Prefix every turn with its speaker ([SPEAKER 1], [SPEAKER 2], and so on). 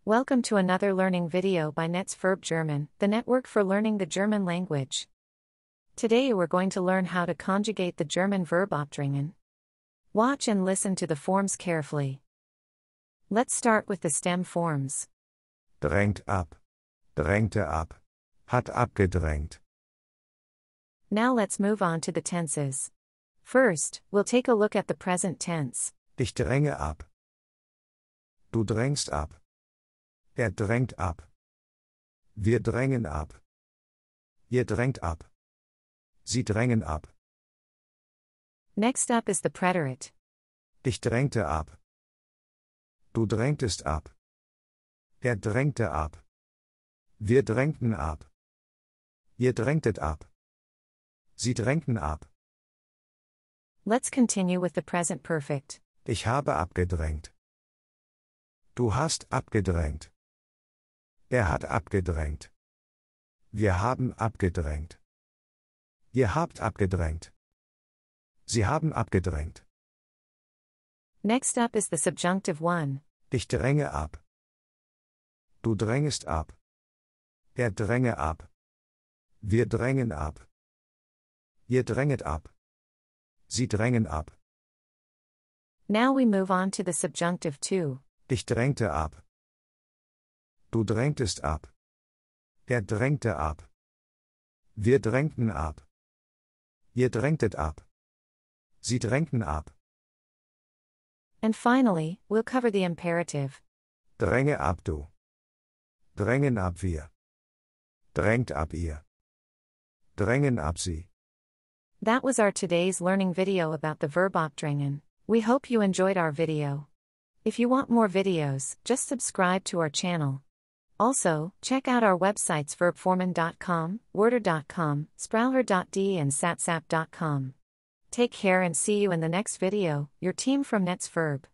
[SPEAKER 1] Welcome to another learning video by Verb German, the network for learning the German language. Today we're going to learn how to conjugate the German verb abdrängen. Watch and listen to the forms carefully. Let's start with the stem forms.
[SPEAKER 2] Drängt ab, drängte ab, hat abgedrängt.
[SPEAKER 1] Now let's move on to the tenses. First, we'll take a look at the present tense.
[SPEAKER 2] Ich dränge ab. Du drängst ab. Er drängt ab. Wir drängen ab. Ihr drängt ab. Sie drängen ab.
[SPEAKER 1] Next up is the preterite.
[SPEAKER 2] Ich drängte ab. Du drängtest ab. Er drängte ab. Wir drängten ab. Ihr drängtet ab. Sie drängten ab.
[SPEAKER 1] Let's continue with the present perfect.
[SPEAKER 2] Ich habe abgedrängt. Du hast abgedrängt. Er hat abgedrängt. Wir haben abgedrängt. Ihr habt abgedrängt. Sie haben abgedrängt.
[SPEAKER 1] Next up is the subjunctive one.
[SPEAKER 2] Ich dränge ab. Du drängest ab. Er dränge ab. Wir drängen ab. Ihr dränget ab. Sie drängen ab.
[SPEAKER 1] Now we move on to the subjunctive two.
[SPEAKER 2] Ich drängte ab. Du drängtest ab. Er drängte ab. Wir drängten ab. Ihr drängtet ab. Sie drängten ab.
[SPEAKER 1] And finally, we'll cover the imperative.
[SPEAKER 2] Dränge ab du. Drängen ab wir. Drängt ab ihr. Drängen ab sie.
[SPEAKER 1] That was our today's learning video about the verb abdrängen. We hope you enjoyed our video. If you want more videos, just subscribe to our channel. Also, check out our websites verbformen.com, worder.com, sprauher.de and satsap.com. Take care and see you in the next video, your team from Verb.